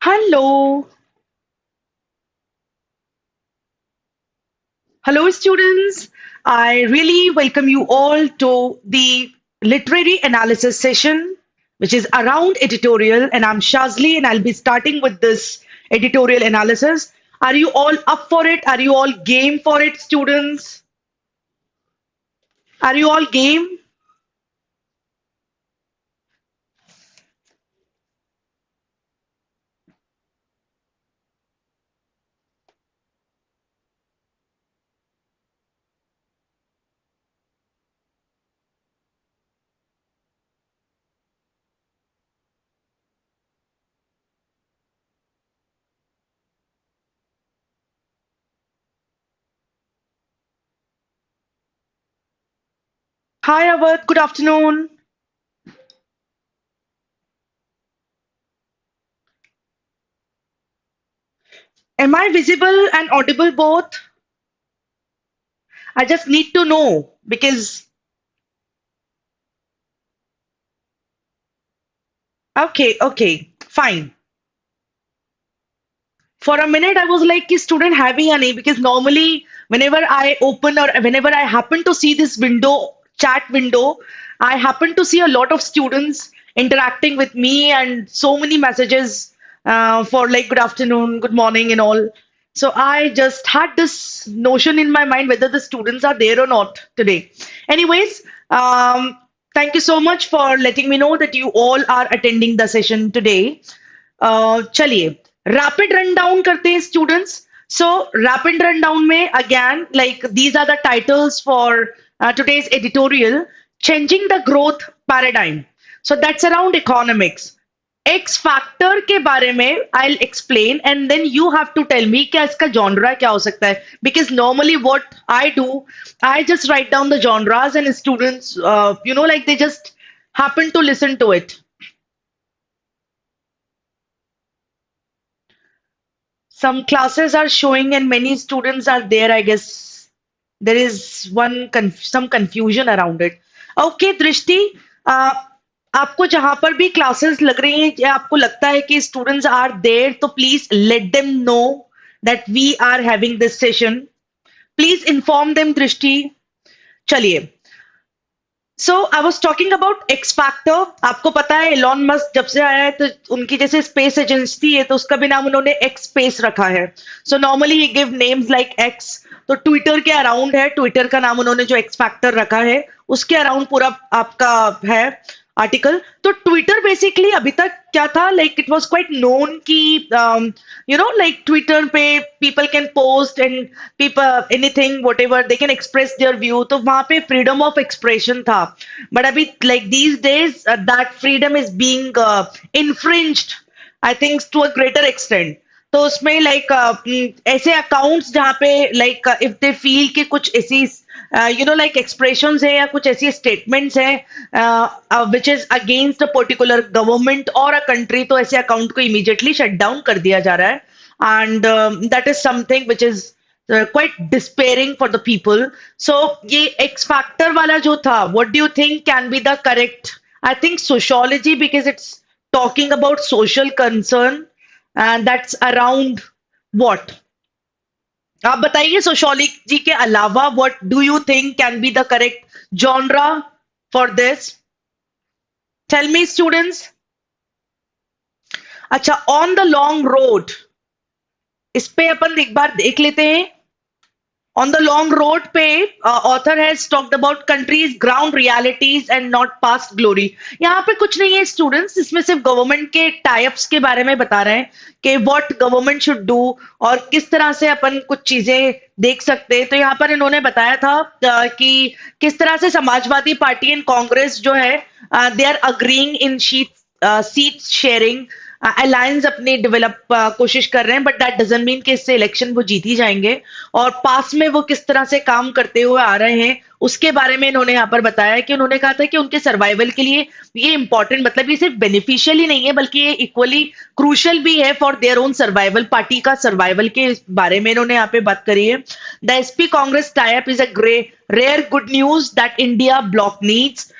Hello. Hello, students. I really welcome you all to the literary analysis session, which is around editorial. And I'm Shazli, and I'll be starting with this editorial analysis. Are you all up for it? Are you all game for it, students? Are you all game? Hi, Awad. Good afternoon. Am I visible and audible both? I just need to know because, okay, fine. For a minute I was like कि student have या नहीं because normally whenever I open or whenever I happen to see this window chat window I happen to see a lot of students interacting with me and so many messages for like good afternoon, good morning and all. So I just had this notion in my mind whether the students are there or not today. Anyways, thank you so much for letting me know that you all are attending the session today. चलिए rapid run down करते हैं students. So rapid run down में again like these are the titles for today's editorial. Changing the growth paradigm. So that's around economics. X factor के बारे में I'll explain and then you have to tell me क्या इसका genre क्या हो सकता है, because normally what I do, I just write down the genres and students like they just happen to listen to it. Some classes are showing and many students are there. I guess there is some confusion around it. Okay, Drishti, uh, आपको जहां पर भी classes लग रही हैं या आपको लगता है कि स्टूडेंट्स आर देयर तो please let them know that we are having this session. Please inform them, Drishti. चलिए. So I was talking about X factor. आपको पता है एलॉन मस्क जब से आया है तो उनकी जैसे स्पेस एजेंसी है तो उसका भी नाम उन्होंने एक्स स्पेस रखा है. सो नॉर्मली ही गिव नेम्स लाइक एक्स. तो ट्विटर के अराउंड है, ट्विटर का नाम उन्होंने जो एक्स फैक्टर रखा है उसके अराउंड पूरा आपका है आर्टिकल. तो ट्विटर बेसिकली अभी तक क्या था, like it was quite known कि लाइक ट्विटर पे people can post and people anything whatever they can express their view, तो वहां पे फ्रीडम ऑफ एक्सप्रेशन था. बट अभी like these days that freedom is being infringed, I think to a greater extent. तो उसमें like ऐसे accounts जहाँ पे लाइक इफ दे फील कि कुछ ऐसी लाइक एक्सप्रेशंस है या कुछ ऐसी स्टेटमेंट्स है which is against a particular government और अ कंट्री, तो ऐसे अकाउंट को इमीडिएटली शट डाउन कर दिया जा रहा है. And that is something which is quite despairing for the people. So ये X factor वाला जो था, what do you think can be the correct? I think sociology, because it's talking about social concern and that's around what? आप बताइए sociology के अलावा what do you think can be the correct genre for this? Tell me students. अच्छा, on the long road, इस पे अपन एक बार देख लेते हैं. On the long road पे author has talked about countries ground realities and not past glory. यहाँ पे कुछ नहीं है स्टूडेंट्स, इसमें सिर्फ गवर्नमेंट के टाइप्स के बारे में बता रहे हैं कि व्हाट गवर्नमेंट शुड डू और किस तरह से अपन कुछ चीजें देख सकते हैं. तो यहाँ पर इन्होंने बताया था कि किस तरह से समाजवादी पार्टी एंड कांग्रेस जो है they are agreeing in seat sharing alliance अपनी डेवलप कोशिश कर रहे हैं, बट दैट डजंट मीन कि इससे इलेक्शन वो जीत ही जाएंगे. और पास में वो किस तरह से काम करते हुए आ रहे हैं उसके बारे में इन्होंने यहाँ पर बताया कि उन्होंने कहा था कि उनके सर्वाइवल के लिए ये इंपॉर्टेंट, मतलब ये सिर्फ बेनिफिशियल ही नहीं है बल्कि ये इक्वली क्रूशल भी है for their own survival. Party का सर्वाइवल के बारे में इन्होंने यहाँ पे बात करी है. The SP Congress tie-up is a rare good news that India block needs.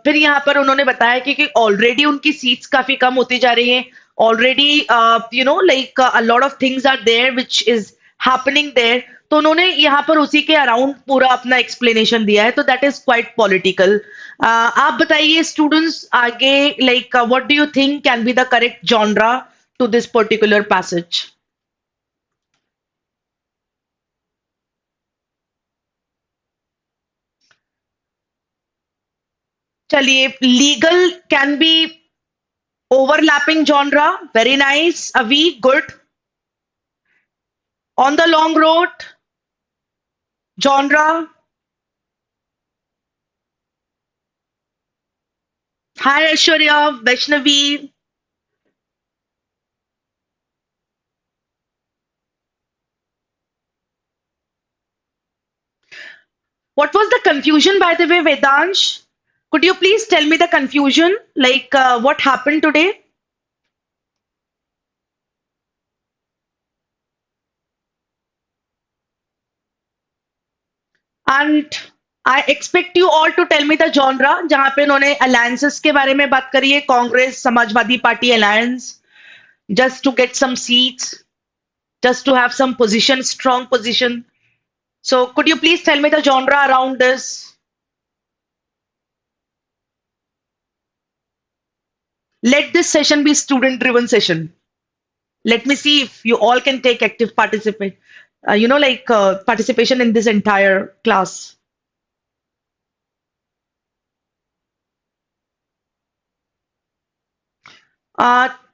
फिर यहाँ पर उन्होंने बताया कि ऑलरेडी उनकी सीट्स काफी कम होती जा रही हैं already a lot of things are there which is happening there. तो उन्होंने यहाँ पर उसी के अराउंड पूरा अपना एक्सप्लेनेशन दिया है, तो दैट इज क्वाइट पॉलिटिकल. आप बताइए स्टूडेंट्स आगे, like what do you think can be the correct genre to this particular passage? चलिए, legal can be overlapping genre, very nice. Avi, good. On the long road, genre. Hi Aishwarya, Vaishnavi. What was the confusion, by the way, Vedansh? Could you please tell me the confusion? Like, what happened today? And I expect you all to tell me the genre जहाँ पे उन्होंने alliances के बारे में बात करी है, Congress Samajwadi party alliance, just to get some seats, just to have some position, strong position. So could you please tell me the genre around this? Let this session be student driven session. Let me see if you all can take active participate, participation in this entire class.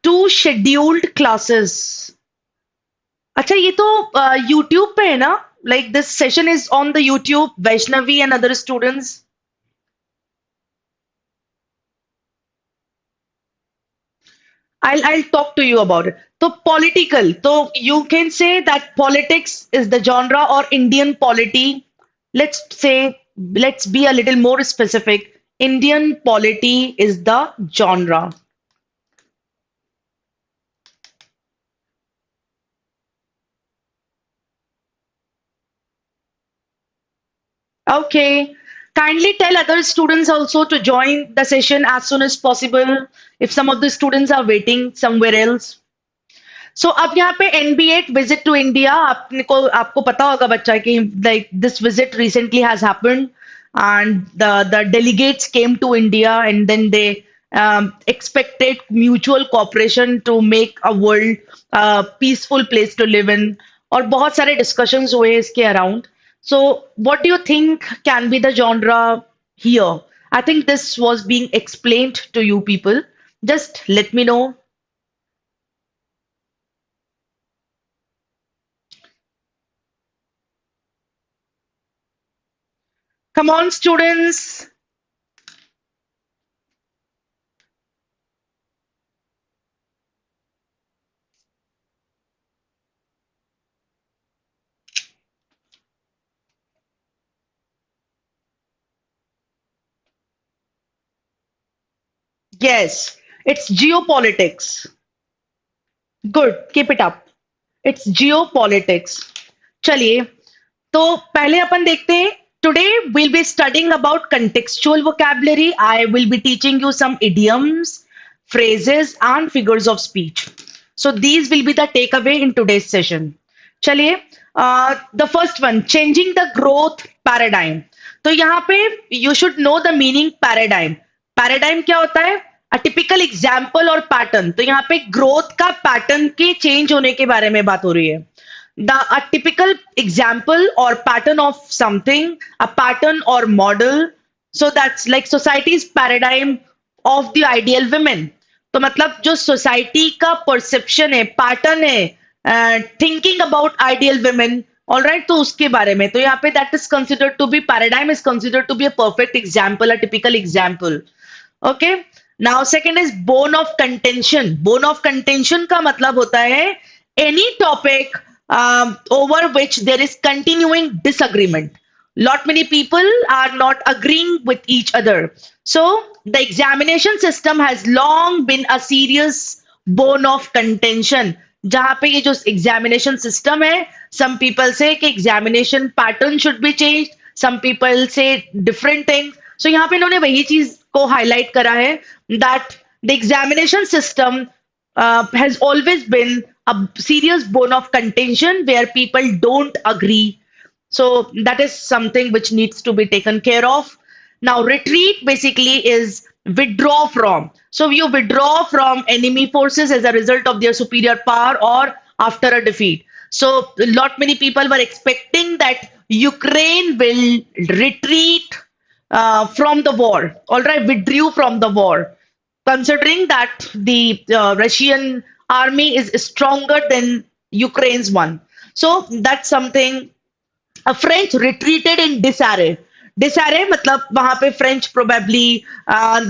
Two scheduled classes. अच्छा, ये तो YouTube पे है ना? Like this session is on the YouTube, Vaishnavi and other students. I'll talk to you about it. So political. So you can say that politics is the genre or Indian polity. Let's be a little more specific. Indian polity is the genre. Okay. Kindly tell other students also to join the session as soon as possible if some of the students are waiting somewhere else. सो अब यहाँ पे NBA visit to India, आपको पता होगा बच्चा कि like this visit recently has happened and the delegates came to India and then they expected mutual cooperation to make a world peaceful place to live in, और बहुत सारे discussions हुए इसके around. So what do you think can be the genre here? I think this was being explained to you people. Just let me know. Come on, students. Yes, it's geopolitics. Good, keep it up. It's geopolitics. चलिए, तो पहले अपन देखते हैं. Today we'll be studying about contextual vocabulary. I will be teaching you some idioms, phrases, and figures of speech. So these will be the takeaway in today's session. चलिए, the first one, changing the growth paradigm. तो यहाँ पे you should know the meaning paradigm. Paradigm क्या होता है? A typical example और pattern. तो यहाँ पे growth का pattern के change होने के बारे में बात हो रही है. A typical example or pattern of something, a pattern or model. So that's like society's paradigm of the ideal women. तो मतलब जो सोसाइटी का परसेप्शन है, पैटर्न है, thinking about ideal women, all right, तो उसके बारे में. तो यहाँ पे that is considered to be, paradigm is considered to be a perfect example, a typical example. Okay, now second is bone of contention. Bone of contention का मतलब होता है any topic over which there is continuing disagreement. Lot many people are not agreeing with each other. So the examination system has long been a serious bone of contention. जहाँ पे ये जो examination system है, some people say कि examination pattern should be changed, some people say different things. So यहाँ पे इन्होंने वही चीज को highlight करा है that the examination system has always been a serious bone of contention where people don't agree. So that is something which needs to be taken care of. Now, retreat basically is withdraw from. So you withdraw from enemy forces as a result of their superior power or after a defeat. So a lot many people were expecting that Ukraine will retreat from the war. All right, withdrew from the war, considering that the Russian army is stronger than Ukraine's one. So that's something. French retreated in disarray. Disarray मतलब वहां पे French probably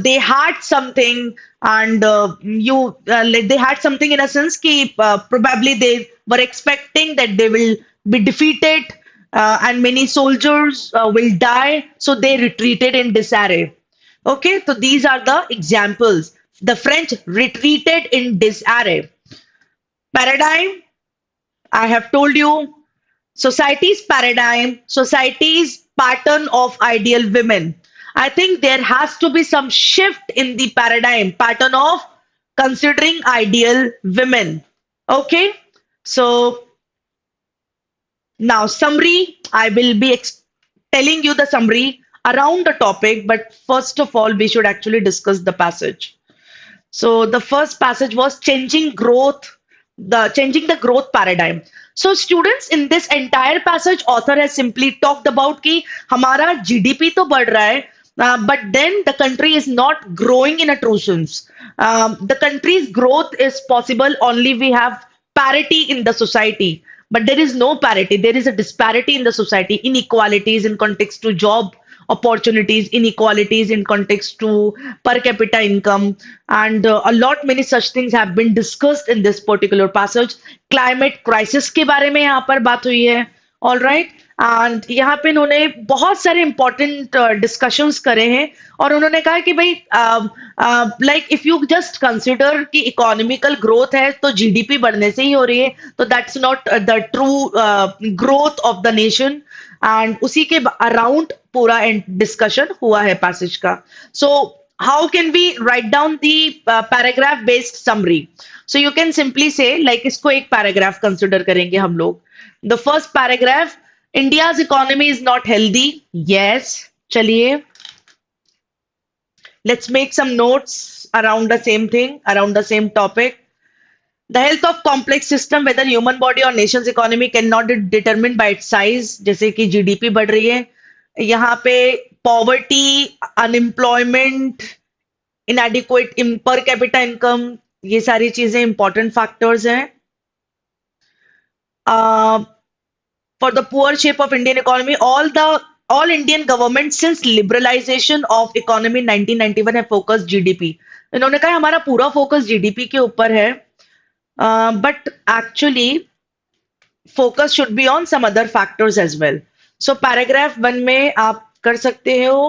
they had something, and they had something in a sense कि probably they were expecting that they will be defeated, and many soldiers will die, so they retreated in disarray. Okay, so these are the examples. The French retreated in disarray. Paradigm, I have told you, society's paradigm, society's pattern of ideal women. I think there has to be some shift in the paradigm, pattern of considering ideal women. Okay, so now summary, I will be telling you the summary around the topic, but first of all, we should actually discuss the passage. So the first passage was changing the growth paradigm. So students, in this entire passage, author has simply talked about कि हमारा GDP तो बढ़ रहा है, but then the country is not growing in a true sense. The country's growth is possible only we have parity in the society. But there is no parity. There is a disparity in the society, inequalities in context to job opportunities, inequalities in context to per capita income, and a lot many such things have been discussed in this particular passage. Climate crisis के बारे में यहाँ पर बात हुई है. All right. And यहाँ पे इन्होंने बहुत सारे इंपॉर्टेंट डिस्कशंस करे हैं, और उन्होंने कहा कि भाई like if you just consider कि इकोनॉमिकल ग्रोथ है तो जीडीपी बढ़ने से ही हो रही है, तो that's not the true growth of the nation. And उसी के अराउंड पूरा डिस्कशन हुआ है पैसेज का. सो how can we write down the paragraph based summary? So you can simply say like इसको एक paragraph consider करेंगे हम लोग. The first paragraph, India's economy is not healthy. Yes, चलिए. Let's make some notes around the same thing, around the same topic. The health of complex system, whether human body or nation's economy, cannot be determined by its size. जैसे कि GDP बढ़ रही है, यहाँ पे poverty, unemployment, inadequate per capita income, ये सारी चीजें इंपॉर्टेंट फैक्टर्स हैं. For the poor shape of Indian economy, all Indian government since liberalization of economy 1991 have focused GDP. इन्होंने कहा हमारा पूरा फोकस जीडीपी के ऊपर है, but actually focus should be on some other factors as well. So paragraph 1 में आप कर सकते हो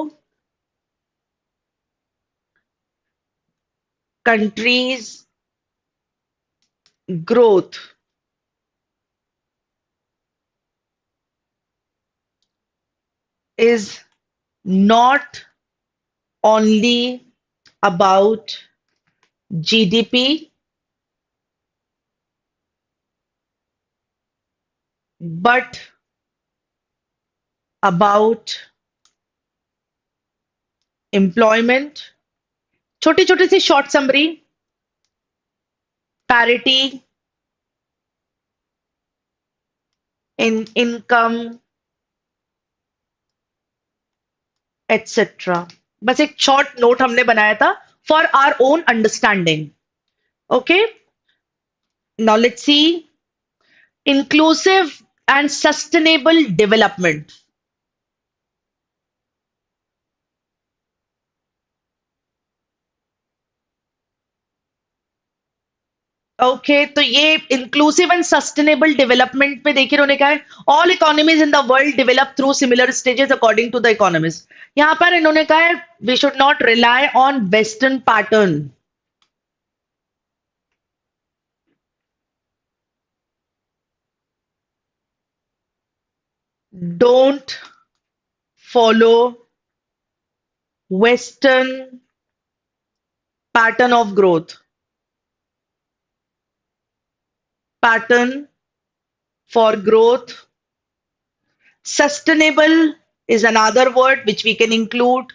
countries growth is not only about GDP, but about employment. छोटी छोटी सी short summary, parity in income, etc. बस एक शॉर्ट नोट हमने बनाया था for our own understanding. Okay, now let's see inclusive and sustainable development. Okay, तो ये इंक्लूसिव एंड सस्टेनेबल डेवलपमेंट पे देखिए उन्होंने कहा है all economies in the world develop through similar stages according to the economist. यहां पर इन्होंने कहा है we should not rely on western pattern. Don't follow Western pattern of growth. pattern for growth. Sustainable is another word which we can include.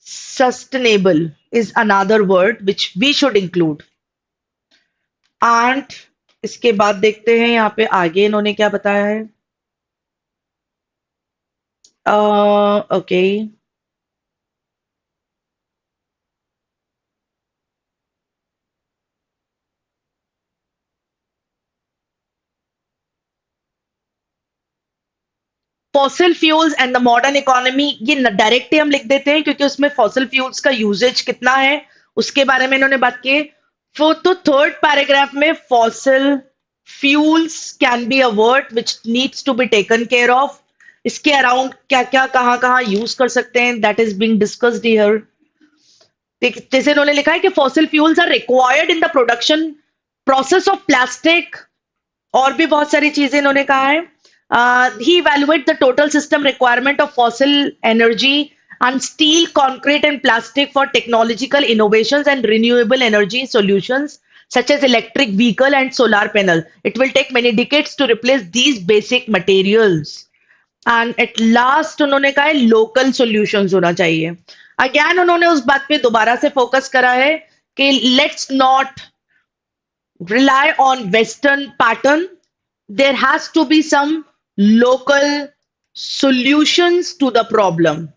Sustainable is another word which we should include. And इसके बाद देखते हैं यहाँ पे आगे इन्होंने क्या बताया है. Okay. Fossil fuels and the modern economy, ये डायरेक्ट ही हम लिख देते हैं क्योंकि उसमें फॉसिल फ्यूल्स का यूजेज कितना है उसके बारे में इन्होंने बात की. तो थर्ड पैराग्राफ में fossil fuels can be a word which needs to be taken care of. इसके अराउंड क्या क्या कहाँ कहाँ यूज कर सकते हैं, that is being discussed here. जैसे इन्होंने लिखा है कि fossil fuels are required in the production process of plastic, और भी बहुत सारी चीजें इन्होंने कहा है. He evaluate the total system requirement of fossil energy and steel, concrete, and plastic for technological innovations and renewable energy solutions such as electric vehicle and solar panel. It will take many decades to replace these basic materials. And at last उन्होंने कहा है local solutions होना चाहिए. Again उन्होंने उस बात पे दोबारा से फोकस करा है कि let's not rely on Western pattern. There has to be some local solutions to the problem.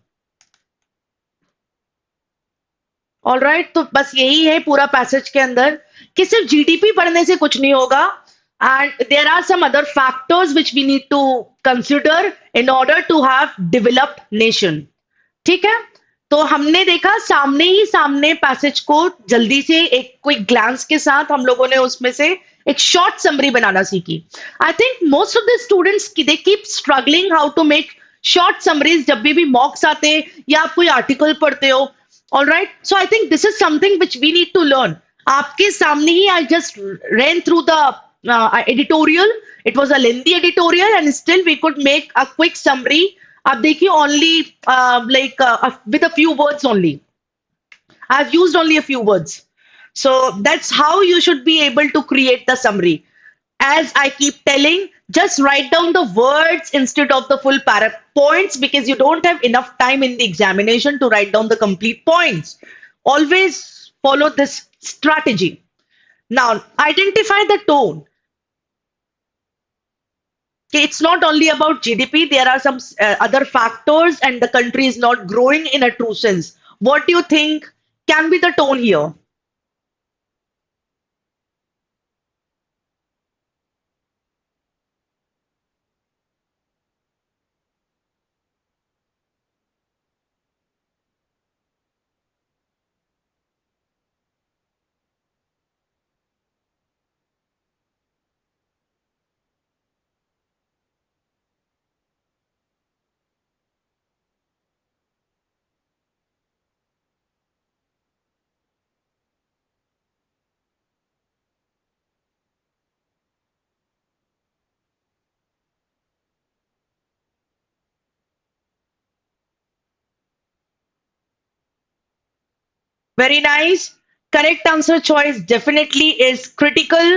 All right, तो बस यही है पूरा पैसेज के अंदर कि सिर्फ जीडीपी पढ़ने से कुछ नहीं होगा, and there are some other factors which we need to consider in order to have developed nation. ठीक है, तो हमने देखा सामने ही सामने पैसेज को जल्दी से एक क्विक ग्लांस के साथ हम लोगों ने उसमें से एक शॉर्ट समरी बनाना सीखी. I think most of the students they keep struggling how to make short summaries जब भी मॉक्स आते हैं या आप कोई आर्टिकल पढ़ते हो. All right, so I think this is something which we need to learn. आपके सामने ही I just ran through the editorial. It was a lengthy editorial and still we could make a quick summary. आप देखिए only with a few words only. I've used only a few words. So that's how you should be able to create the summary. As I keep telling, just write down the words instead of the full points because you don't have enough time in the examination to write down the complete points. Always follow this strategy. Now, identify the tone. Okay, it's not only about GDP, there are some other factors, and the country is not growing in a true sense. What do you think can be the tone here? Very nice. Correct answer choice definitely is critical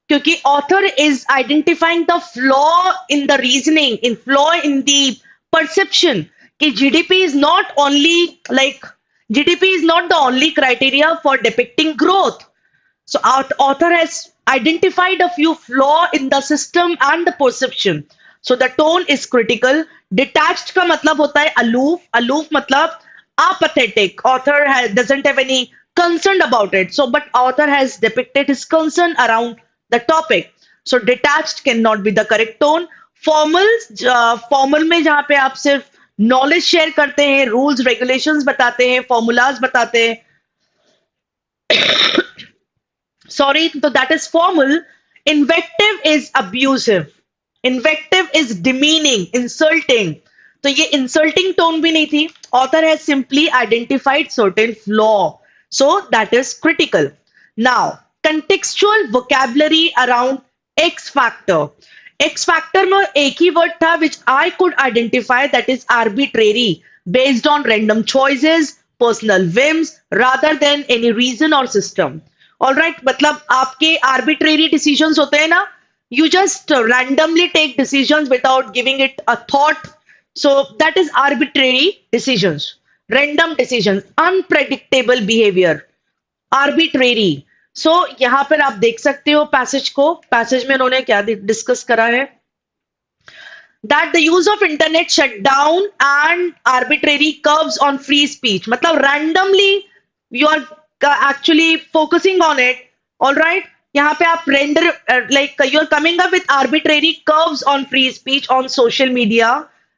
क्योंकि author is identifying the flaw in the reasoning, in flaw in the perception कि GDP is not only like GDP is not the only criteria for depicting growth. So our author has identified a few flaw in the system and the perception. So the tone is critical. Detached का मतलब होता है aloof. Aloof मतलब apathetic. Author doesn't have any concern about it. So but author has depicted his concern around the topic. So detached cannot be the correct tone. Formal, formal में जहाँ पे आप सिर्फ knowledge share करते हैं, rules, regulations बताते हैं, formulas बताते हैं, sorry, so that is formal. Invective is abusive. Invective is demeaning, insulting. तो ये insulting tone भी नहीं थी. Author has simply identified certain flaw. So that is critical. Now, contextual vocabulary around X factor. X factor में एक ही word था which I could identify, that is arbitrary, based on random choices, personal whims, rather than any reason or system. All right, मतलब आपके arbitrary decisions होते हैं ना, you just randomly take decisions without giving it a thought, so that is arbitrary decisions, random decisions, unpredictable behaviour, arbitrary. सो यहां पर आप देख सकते हो पैसेज को, पैसेज में उन्होंने क्या डिस्कस करा है, that the use of internet shut down and arbitrary curbs on free speech, मतलब randomly you are actually focusing on it, all right, यहाँ पे आप render like you are coming up with arbitrary curbs on free speech on social media,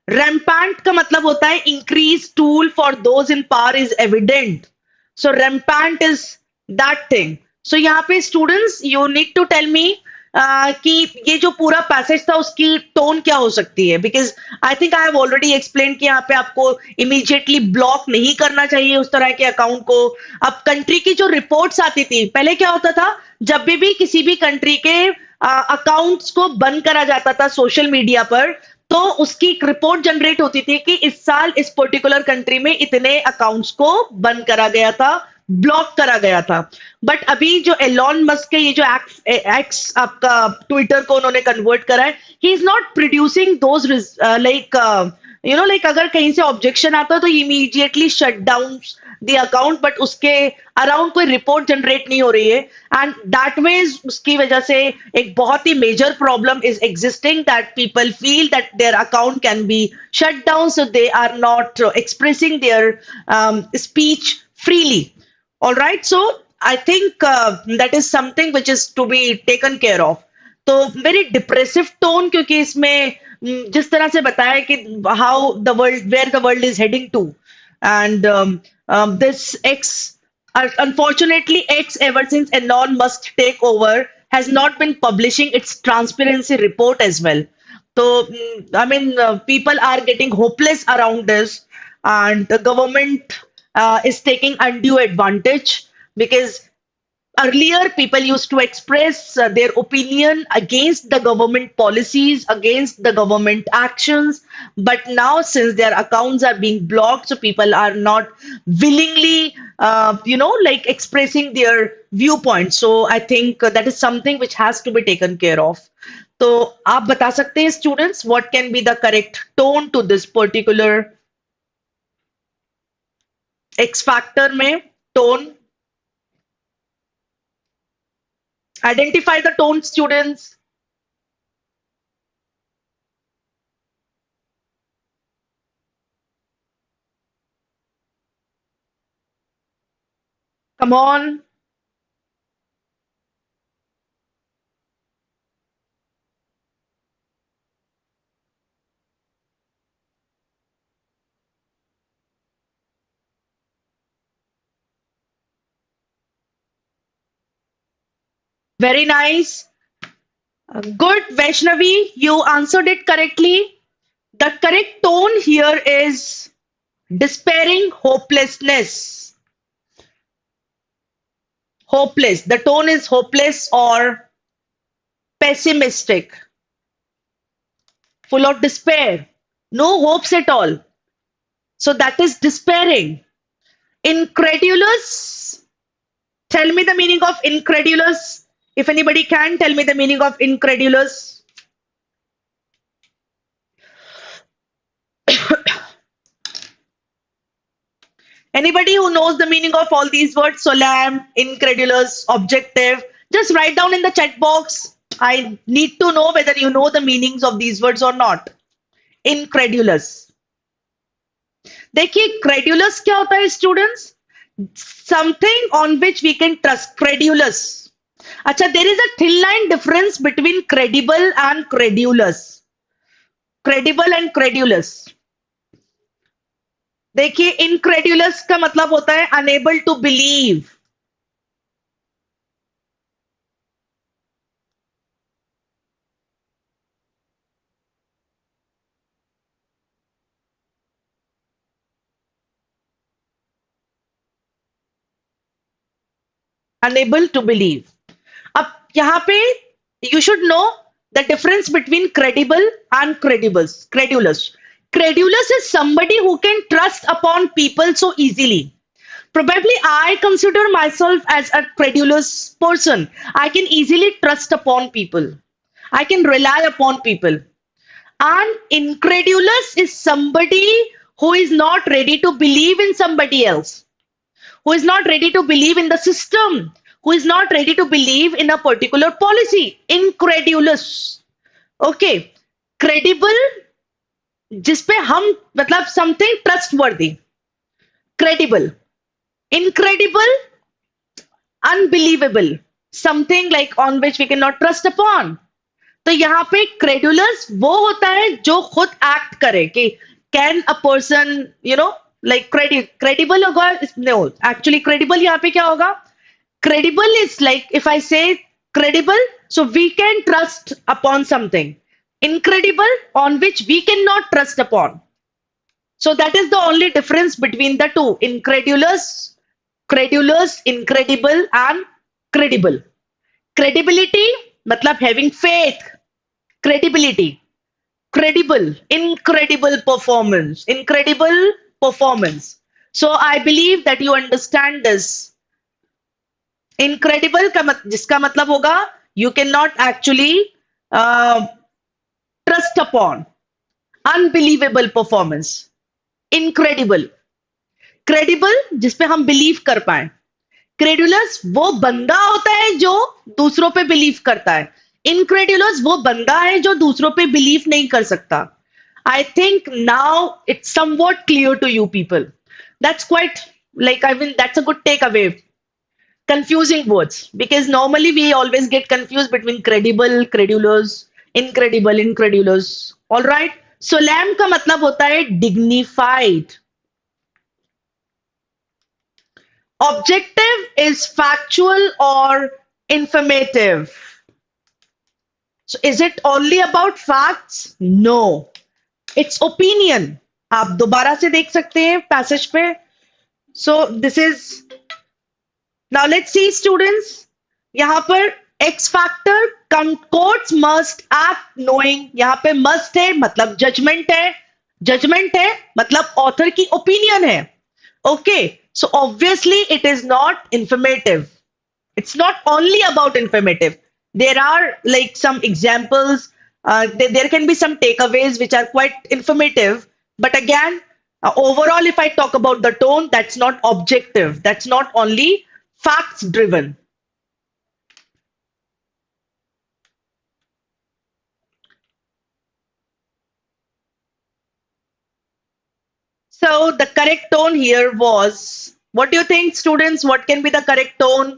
rampant का मतलब होता है increased tool for those in power is evident, so rampant is that thing, so यहाँ पे students you need to tell me कि ये जो पूरा पैसेज था उसकी टोन क्या हो सकती है, because I think I have already explain कि यहाँ पे आपको इमीडिएटली ब्लॉक नहीं करना चाहिए उस तरह के अकाउंट को। अब कंट्री की जो रिपोर्ट्स आती थी, पहले क्या होता था, जब भी किसी भी कंट्री के अकाउंट्स को बंद करा जाता था सोशल मीडिया पर, तो उसकी एक रिपोर्ट जनरेट होती थी कि इस साल इस पर्टिकुलर कंट्री में इतने अकाउंट्स को बंद करा गया था, ब्लॉक करा गया था। बट अभी जो एलॉन मस्क के ये जो एक्स आपका ट्विटर को उन्होंने कन्वर्ट करा है, he is not producing those like like अगर कहीं से ऑब्जेक्शन आता है तो immediately shut down the account, but उसके अराउंड कोई रिपोर्ट जनरेट नहीं हो रही है, एंड दैट वे उसकी वजह से एक बहुत ही major problem is existing, that people feel that their account can be shut down, so they are not expressing their speech freely. All right, so I think that is something which is to be taken care of. तो very depressive tone, क्योंकि इसमें जिस तरह से बताया कि how the world, where the world is heading to, and this X, unfortunately X, ever since Elon Musk take over, has not been publishing its transparency report as well. So I mean people are getting hopeless around this, and the government is taking undue advantage, because earlier people used to express their opinion against the government policies, against the government actions, but now since their accounts are being blocked, so people are not willingly like expressing their viewpoint, so I think that is something which has to be taken care of. तो आप बता सकते हैं students, what can be the correct tone to this particular X factor में tone? Identify the tone, students. Come on. Very nice. Good, Vaishnavi. You answered it correctly. The correct tone here is despairing, hopelessness. Hopeless. The tone is hopeless or pessimistic, full of despair. No hopes at all. So that is despairing. Incredulous. Tell me the meaning of incredulous. If anybody can tell me the meaning of incredulous. Anybody who knows the meaning of all these words, solemn, incredulous, objective, just write down in the chat box. I need to know whether you know the meanings of these words or not. Incredulous. देखिए credulous क्या होता है students? Something on which we can trust. Credulous. अच्छा, there is a thin line difference between credible and credulous. Credible and credulous. देखिए incredulous का मतलब होता है unable to believe. Unable to believe. अब यहाँ पे you should know the difference between credible and credulous. Credulous is somebody who can trust upon people so easily. Probably I consider myself as a credulous person. I can easily trust upon people. I can rely upon people. And incredulous is somebody who is not ready to believe in somebody else, who is not ready to believe in the system, who is not ready to believe in a particular policy. Incredulous. Okay. Credible, जिसपे हम मतलब something trustworthy. Credible. Incredible, unbelievable. Something like on which we cannot trust upon. तो यहाँ पे credulous वो होता है जो खुद एक्ट करे कि can a person like credible होगा. नो, एक्चुअली क्रेडिबल यहाँ पे क्या होगा? Credible is like if I say credible, so we can trust upon something. Incredible, on which we can not trust upon. So that is the only difference between the two: incredulous, credulous, incredible, and credible. Credibility, matlab having faith. Credibility, credible, incredible performance, incredible performance. So I believe that you understand this. Incredible का जिसका मतलब होगा you cannot actually uh, trust upon. Unbelievable performance. Incredible. Credible जिसपे हम believe कर पाए. Credulous वो बंदा होता है जो दूसरों पे बिलीव करता है. इनक्रेडुलस वो बंदा है जो दूसरों पे बिलीव नहीं कर सकता. I think now it's somewhat clear to you people. That's quite like I mean that's a good take away. Confusing words because normally we always get confused between credible, credulous, incredible, incredulous. All right. Solemn का मतलब होता है dignified. Objective is factual और informative. So is it only about facts? No, it's opinion. आप दोबारा से देख सकते हैं पैसेज पे. So this is now let's see students. यहां पर X factor courts must act knowing. यहां पे मस्ट है मतलब जजमेंट है. जजमेंट है मतलब ऑथर की ओपिनियन है. Okay, so obviously it is not informative. It's not only about informative. There are like some examples. There can be some takeaways which are quite informative. But again, overall, if I talk about the tone, that's not objective. That's not only facts driven. So the correct tone here was, what do you think, students? What can be the correct tone?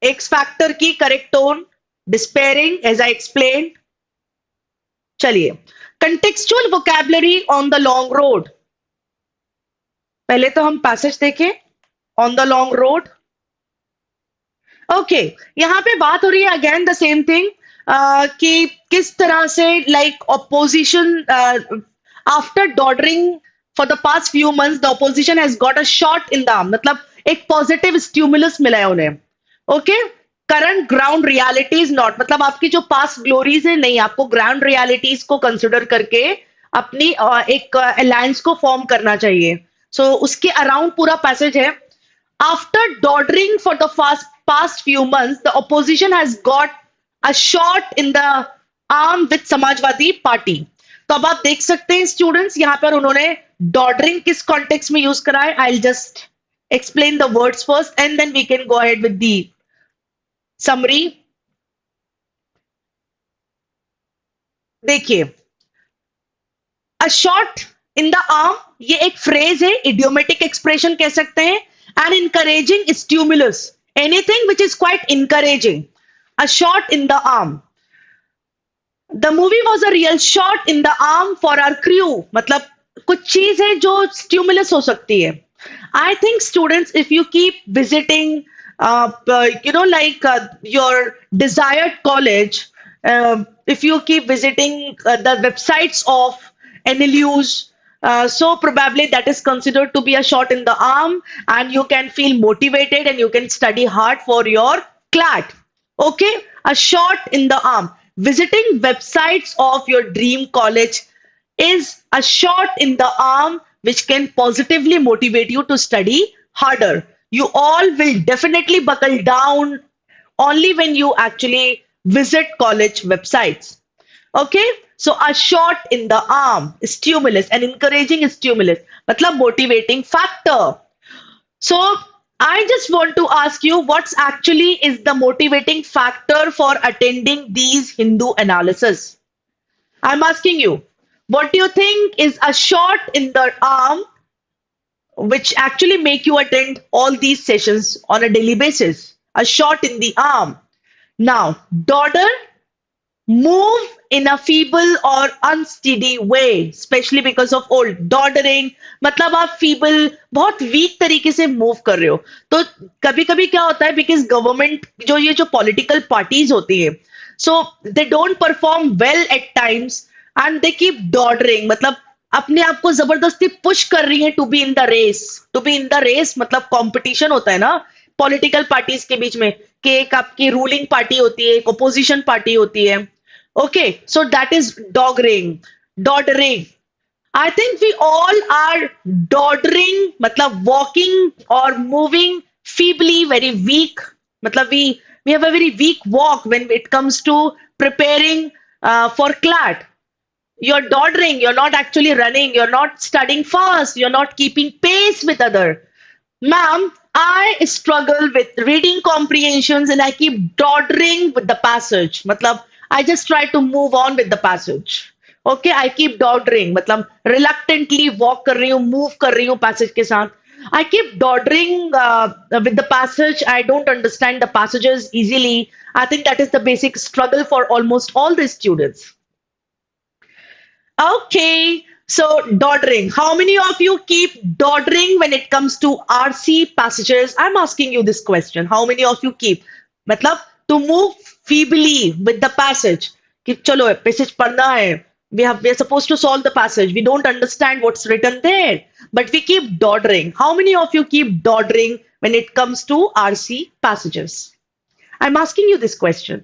X factor की correct tone, despairing, as I explained. चलिए, contextual vocabulary on the long road. पहले तो हम passage देखें. On the long road. Okay, यहाँ पे बात हो रही है अगेन द सेम थिंग कि किस तरह से like opposition after doddering for the past few months the opposition has got a shot in the arm. मतलब एक पॉजिटिव स्टिमुलस मिला है उन्हें. Okay, current ground realities not, मतलब आपकी जो पास्ट ग्लोरीज है नहीं, आपको ग्राउंड रियलिटीज को कंसिडर करके अपनी एक अलायंस को फॉर्म करना चाहिए. सो उसके अराउंड पूरा पैसेज है. After dawdling for the past few months, the opposition has got a shot in the arm with Samajwadi Party. तो अब आप देख सकते हैं स्टूडेंट्स, यहाँ पर उन्होंने dawdling किस कॉन्टेक्स्ट में यूज करा है. I'll just explain the words first and then we can go ahead with the summary. देखिए, a shot in the arm ये एक फ्रेज है, idiomatic expression कह सकते हैं. An encouraging stimulus, anything which is quite encouraging. A shot in the arm. The movie was a real shot in the arm for our crew. मतलब कुछ चीज है जो stimulus हो सकती है. I think students, if you keep visiting, your desired college, if you keep visiting the websites of NLUs, so probably that is considered to be a shot in the arm and you can feel motivated and you can study hard for your CLAT. Okay, a shot in the arm. Visiting websites of your dream college is a shot in the arm which can positively motivate you to study harder. You all will definitely buckle down only when you actually visit college websites. Okay, so a shot in the arm, stimulus, an encouraging stimulus, matlab motivating factor. So I just want to ask you what's actually is the motivating factor for attending these Hindu analysis? I'm asking you, what do you think is a shot in the arm which actually make you attend all these sessions on a daily basis? A shot in the arm. Now, daughter, move in a feeble or unsteady way, especially because of old doddering. मतलब आप feeble बहुत weak तरीके से move कर रहे हो. तो कभी कभी क्या होता है, because government जो ये जो political parties होती है, so they don't perform well at times and they keep doddering. मतलब अपने आप को जबरदस्ती पुश कर रही है to be in the race. To be in the race मतलब कंपटीशन होता है ना पॉलिटिकल पार्टीज के बीच में, कि एक आपकी रूलिंग पार्टी होती है, एक ओपोजिशन पार्टी होती है. Okay, so that is doddering. Doddering. I think we all are doddering, matlab walking or moving feebly, very weak. Matlab we have a very weak walk when it comes to preparing for CLAT. You're doddering, you're not actually running, you're not studying fast, you're not keeping pace with other. Ma'am, I struggle with reading comprehensions and I keep doddering with the passage. Matlab, I just try to move on with the passage. Okay, I keep doddering. मतलब reluctantly walk कर रही हूँ, move कर रही हूँ passage के साथ. I keep doddering with the passage. I don't understand the passages easily. I think that is the basic struggle for almost all the students. Okay, so doddering. How many of you keep doddering when it comes to RC passages? I'm asking you this question. How many of you keep? मतलब to move feebly with the passage. कि चलो passage पढ़ना है. We are supposed to solve the passage. We don't understand what's written there, but we keep doddering. How many of you keep doddering when it comes to RC passages? I'm asking you this question.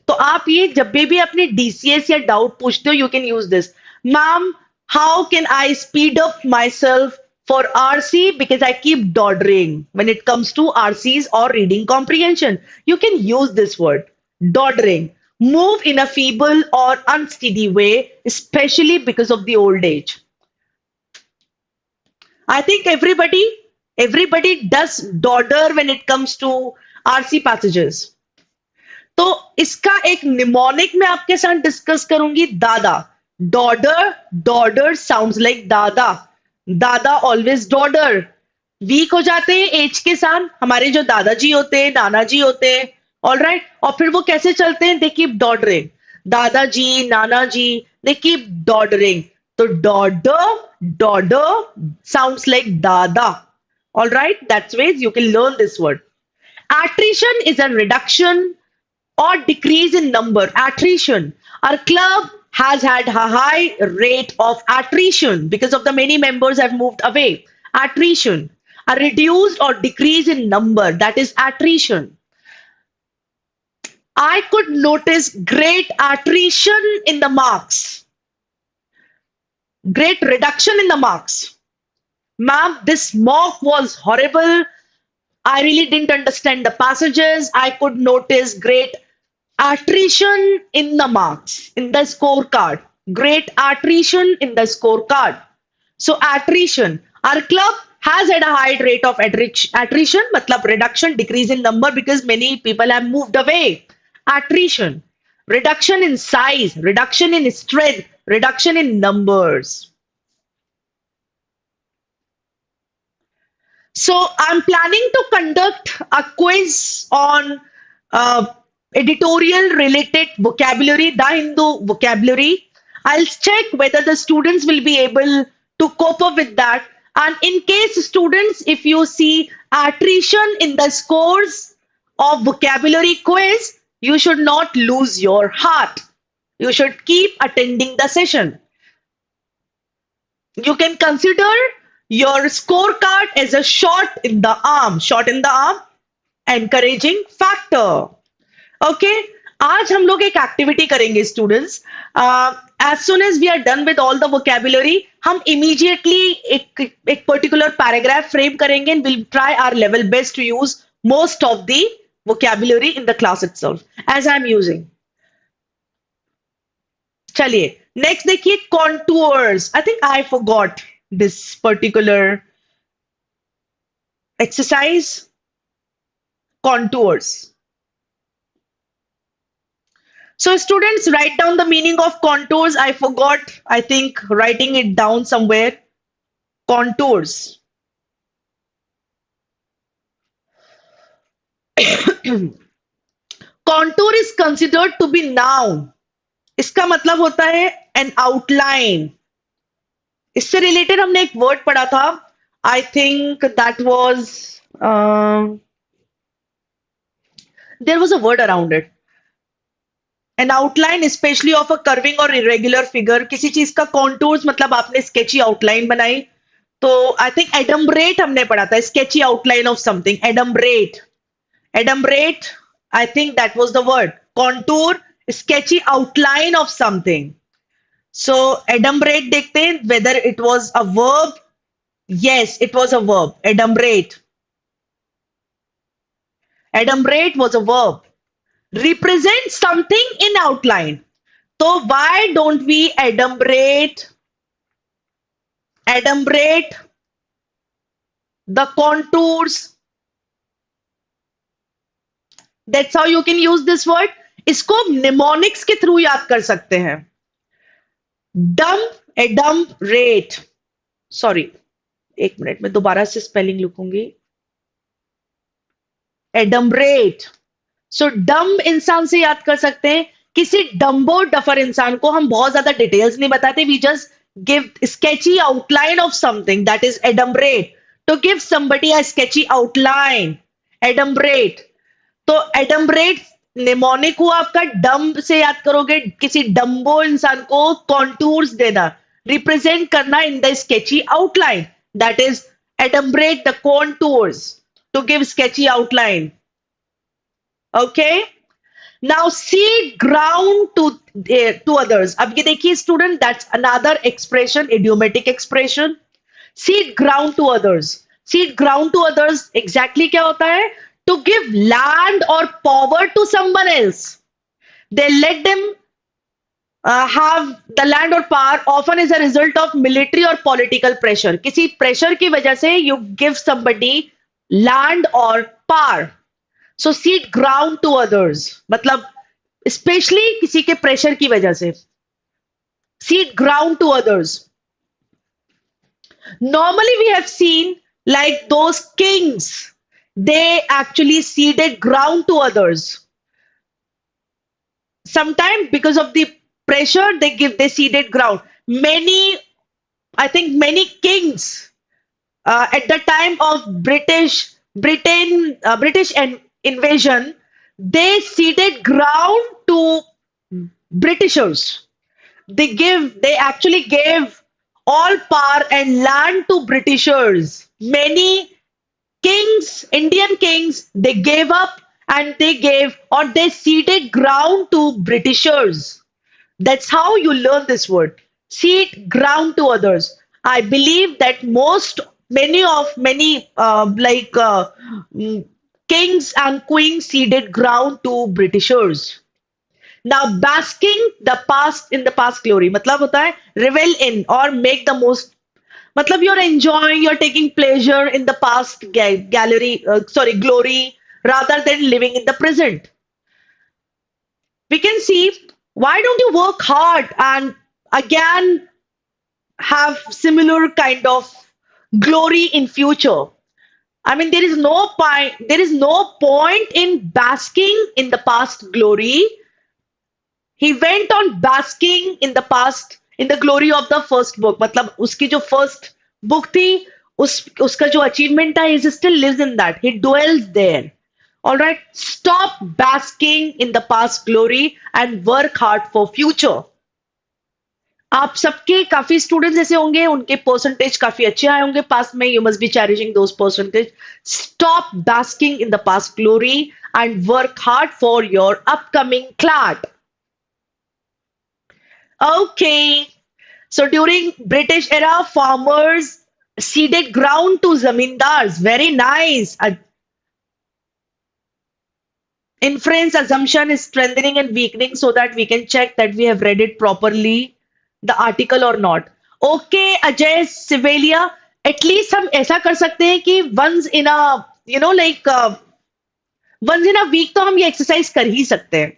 तो आप ये जब भी अपने DCS या doubt पूछते हो you can use this. Ma'am, how can I speed up my self for RC because I keep doddering when it comes to RCs or reading comprehension. You can use this word, doddering. Move in a feeble or unsteady way, especially because of the old age. I think everybody does dodder when it comes to RC passages. तो इसका एक mnemonic मैं आपके साथ discuss करूंगी, दादा. डॉडर, dodder sounds like दादा. दादा ऑलवेज डॉडर. वीक हो जाते हैं एज के साथ. हमारे जो दादाजी होते हैं, नाना जी होते हैं, ऑलराइट, और फिर वो कैसे चलते हैं, दे कीप डॉडरिंग. दादाजी, नाना जी, दे कीप डॉडरिंग. तो डॉडर, डॉडर साउंड्स लाइक दादा. Alright, that's ways you can learn this word. Attrition is a reduction or decrease in number. Attrition. Our club has had a high rate of attrition because of the many members have moved away. Attrition. A reduced or decrease in number. That is attrition. I could notice great attrition in the marks. Great reduction in the marks. Ma'am, this mock was horrible. I really didn't understand the passages. I could notice great attrition in the marks, in the scorecard. Great attrition in the scorecard. So attrition. Our club has had a high rate of attrition, matlab reduction, decrease in number because many people have moved away. Attrition. Reduction in size, reduction in strength, reduction in numbers. So I'm planning to conduct a quiz on editorial related vocabulary, the Hindu vocabulary. I'll check whether the students will be able to cope up with that. And in case students, if you see attrition in the scores of vocabulary quiz, you should not lose your heart. You should keep attending the session. You can consider your scorecard as a shot in the arm. Shot in the arm, encouraging factor. Okay, आज हम लोग एक activity करेंगे students. As soon as we are done with all the vocabulary, हम immediately एक particular paragraph frame करेंगे and will try our level best to use most of the vocabulary in the class itself as I'm using. चलिए next देखिए contours. I think I forgot this particular exercise. Contours. So students, write down the meaning of contours. I forgot, I think, writing it down somewhere. Contours. Contour is considered to be noun. इसका मतलब होता है an outline. इससे related हमने एक word पढ़ा था. I think that was there was a word around it. An outline especially of a curving or irregular figure. किसी चीज का contours मतलब आपने sketchy outline बनाई. तो I think adumbrate हमने पढ़ा था. Sketchy outline of something. Adumbrate. Adumbrate, I think that was the word. Contour, sketchy outline of something. So adumbrate देखते हैं whether it was a verb. Yes, it was a verb. Adumbrate. Adumbrate was a verb. Represent something in outline. So why don't we adumbrate the contours? That's how you can use this word. इसको mnemonics के through याद कर सकते हैं. Adumbrate. Sorry, एक minute में दोबारा से स्पेलिंग लिखूंगी. Adumbrate. So dumb इंसान से याद कर सकते हैं. किसी डम्बो डफर इंसान को हम बहुत ज्यादा डिटेल्स नहीं बताते. We just give sketchy outline of something. That is adumbrate. To give somebody a sketchy outline. Adumbrate. तो एडम्ब्रेट निमोनिक हुआ आपका. डम्ब से याद करोगे किसी डम्बो इंसान को कॉन्टूर्स देना, रिप्रेजेंट करना in the sketchy outline. That is adumbrate the contours to give sketchy outline. Okay, now cede ground to others. अब ये देखिए student, that's another expression, idiomatic expression. Cede ground to others. Cede ground to others exactly क्या होता है? To give land or power to someone else. They let them have the land or power often as a result of military or political pressure. किसी pressure की वजह से you give somebody land or power. So cede ground to others. मतलब especially किसी के pressure की वजह से. Cede ground to others. Normally we have seen like those kings, they actually ceded ground to others. Sometimes because of the pressure they ceded ground. I think many kings at the time of British invasion, they ceded ground to Britishers. They actually gave all power and land to Britishers. Many kings, Indian kings, they gave up and they ceded ground to Britishers. That's how you learn this word. Cede ground to others. I believe that many kings and queens ceded ground to Britishers. Now basking in the past glory मतलब होता है revel in or make the most. मतलब you're enjoying, you're taking pleasure in the past glory rather than living in the present. We can see, why don't you work hard and again have similar kind of glory in future? I mean, there is no point in basking in the past glory. He went on basking in the past in the glory of the first book. मतलब उसकी जो first book थी, उसका जो achievement था, he still lives in that. He dwells there. All right, stop basking in the past glory and work hard for future. आप सबके काफी स्टूडेंट्स ऐसे होंगे, उनके परसेंटेज काफी अच्छे आए होंगे पास में. You must be cherishing those percentage. Stop basking in the past glory and work hard for your upcoming CLAT. Okay. So during British era, farmers ceded ground to zamindars. Very nice. Inference assumption is strengthening and weakening so that we can check that we have read it properly, the article or not. Okay, Ajay Sivelia, at least हम ऐसा कर सकते हैं कि once in a, like once in a week तो हम ये exercise कर ही सकते हैं.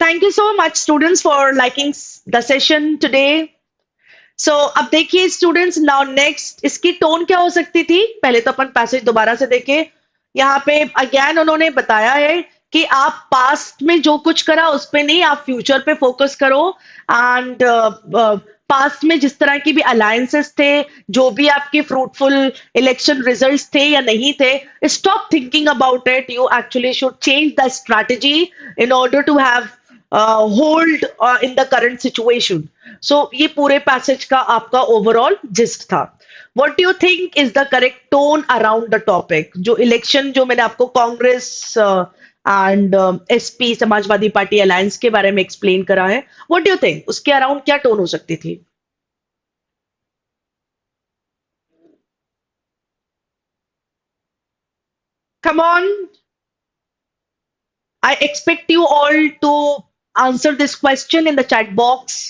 Thank you so much students for liking the session today. सो अब देखिए स्टूडेंट्स, नाउ नेक्स्ट इसकी टोन क्या हो सकती थी. पहले तो अपन पैसेज दोबारा से देखें. यहाँ पे अगेन उन्होंने बताया है कि आप पास्ट में जो कुछ करा उस पे नहीं, आप फ्यूचर पे फोकस करो. एंड पास्ट में जिस तरह की भी अलायंसेस थे, जो भी आपके फ्रूटफुल इलेक्शन रिजल्ट्स थे या नहीं थे, stop thinking about it. You actually should change the strategy in order to have hold in the current situation. So ये पूरे पैसेज का आपका ओवरऑल जिस्ट था. What do you think is the correct tone around the topic? जो election, जो मैंने आपको Congress and SP Samajwadi Party alliance के बारे में एक्सप्लेन करा है, व्हाट डू यू थिंक उसके अराउंड क्या टोन हो सकती थी? Come on, I expect you all to answer this question in the chat box.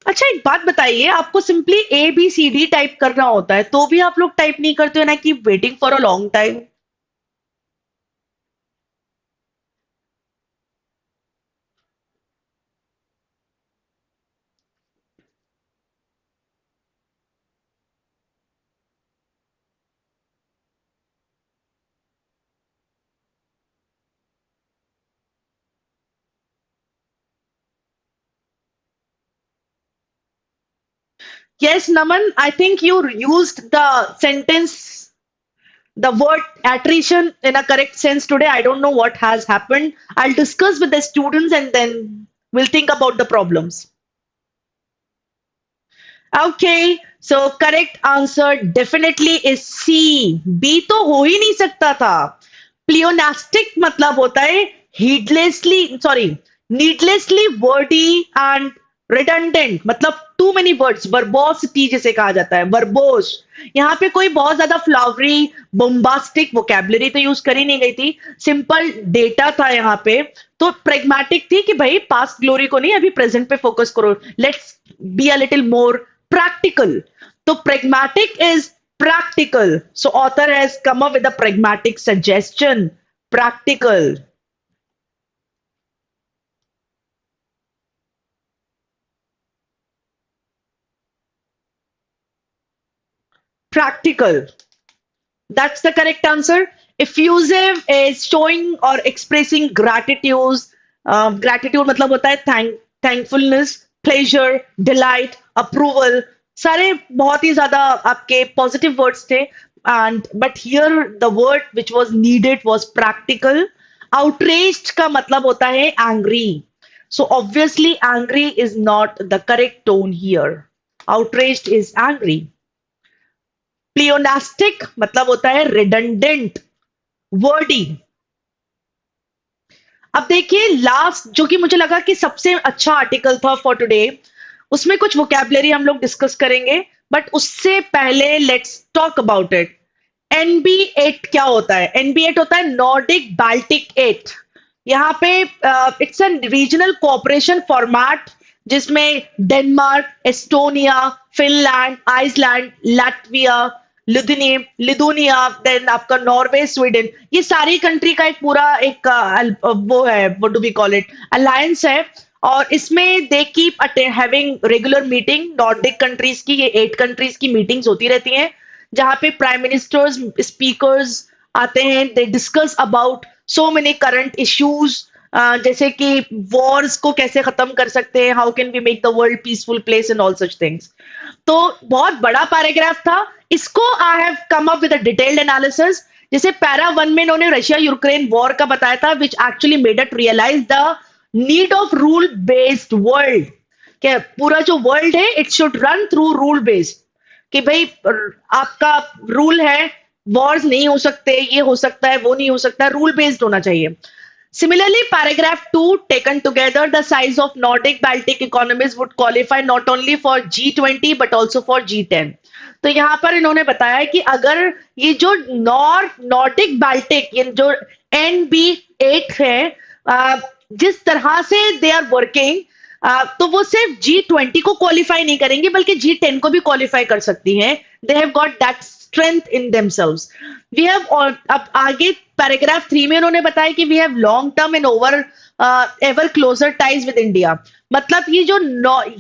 अच्छा एक बात बताइए, आपको simply A B C D type करना होता है तो भी आप लोग टाइप नहीं करते हो ना, कि waiting for a long time. Yes, Naman, I think you used the sentence, the word attrition in a correct sense today. I don't know what has happened. I'll discuss with the students and then we'll think about the problems. Okay, so correct answer definitely is C. B तो हो ही नहीं सकता था. Pleonastic मतलब होता है heedlessly, sorry, needlessly wordy and redundant. मतलब too many words, verbosity जिसे कहा जाता है, verbose. यहाँ पे कोई बहुत ज्यादा फ्लावरी बोम्बास्टिक वोकेबलरी तो यूज करी नहीं गई थी. सिंपल डेटा था यहाँ पे. तो प्रेग्मेटिक थी कि भाई पास्ट ग्लोरी को नहीं, अभी प्रेजेंट पे फोकस करो. Let's be a little more practical. So pragmatic is practical. So author has come up with a pragmatic suggestion. Practical. Practical. That's the correct answer. Effusive is showing or expressing gratitude. Gratitude मतलब होता है thankfulness, pleasure, delight, approval. सारे बहुत ही ज्यादा आपके positive words थे. And but here the word which was needed was practical. Outraged का मतलब होता है angry. So obviously angry is not the correct tone here. Outraged is angry. प्लियोनास्टिक मतलब होता है रिडंडेंट, वर्डी. अब देखिए लास्ट, जो कि मुझे लगा कि सबसे अच्छा आर्टिकल था फॉर टुडे, उसमें कुछ वोकैबुलरी हम लोग डिस्कस करेंगे. बट उससे पहले let's talk about it. NB8 क्या होता है? NB8 होता है नॉर्डिक बाल्टिक 8. यहाँ पे it's an regional cooperation format जिसमें Denmark, Estonia, Finland, Iceland, Latvia, Lithuania, then आपका नॉर्वे, स्वीडन, ये सारी कंट्री का एक पूरा एक वो है, what do we call it, alliance है. और इसमें they keep having regular meeting. Nordic countries की, ये 8 कंट्रीज की मीटिंग्स होती रहती हैं, जहां पे प्राइम मिनिस्टर्स, स्पीकर्स आते हैं. They discuss about so many current issues, जैसे कि वॉर्स को कैसे खत्म कर सकते हैं, how can we make the world peaceful place and all such things. तो बहुत बड़ा पैराग्राफ था. इसको I have come up with a detailed analysis. जैसे पैरा 1 में इन्होंने रशिया यूक्रेन वॉर का बताया था, which actually made at realize the need of rule based world, क्या पूरा जो वर्ल्ड है it should run through rule based, कि भाई आपका रूल है, वॉर्स नहीं हो सकते, ये हो सकता है, वो नहीं हो सकता, रूल बेस्ड होना चाहिए. Similarly, paragraph 2 taken together, the size of Nordic Baltic economies would qualify not only for G20 but also for G10. तो यहाँ पर इन्होंने बताया है कि अगर ये जो नॉर्डिक बाल्टिक, ये जो NB8 है, जिस तरह से दे आर वर्किंग, तो वो सिर्फ G20 को क्वालिफाई नहीं करेंगे बल्कि G10 को भी क्वालिफाई कर सकती हैं. They have got that strength in themselves. We have, अब आगे पैराग्राफ 3 में उन्होंने बताया कि we have long term and over ever closer ties with India. मतलब ये जो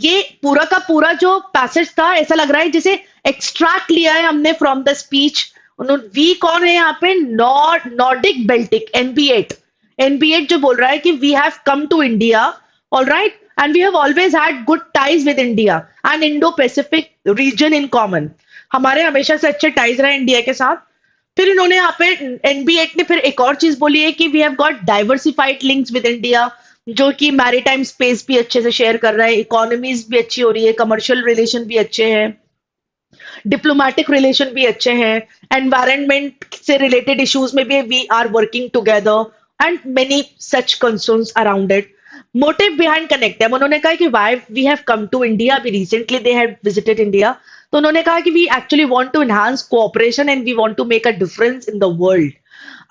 ये पूरा का पूरा जो पैसेज था ऐसा लग रहा है जैसे एक्सट्रैक्ट लिया है हमने फ्रॉम द स्पीच. वी कौन है यहाँ पे? Nordic Baltic, NB8. NB8 जो बोल रहा है कि we have come to India, all right, and we have always had good ties with India and Indo Pacific region in common. हमारे हमेशा से अच्छे टाइज रहे इंडिया के साथ. फिर इन्होंने यहाँ पे NB8 ने फिर एक और चीज बोली है कि we have got diversified links with India, जो कि मैरीटाइम स्पेस भी अच्छे से शेयर कर रहा है, इकोनॉमीज भी अच्छी हो रही है, कमर्शियल रिलेशन भी अच्छे हैं, डिप्लोमेटिक रिलेशन भी अच्छे हैं, एनवायरनमेंट से रिलेटेड इश्यूज में भी we are working together and many such concerns around it. Motive behind connect है, उन्होंने कहा कि why we have come to India, अभी recently they have visited India, तो उन्होंने कहा कि we actually want to enhance cooperation and we want to make a difference in the world.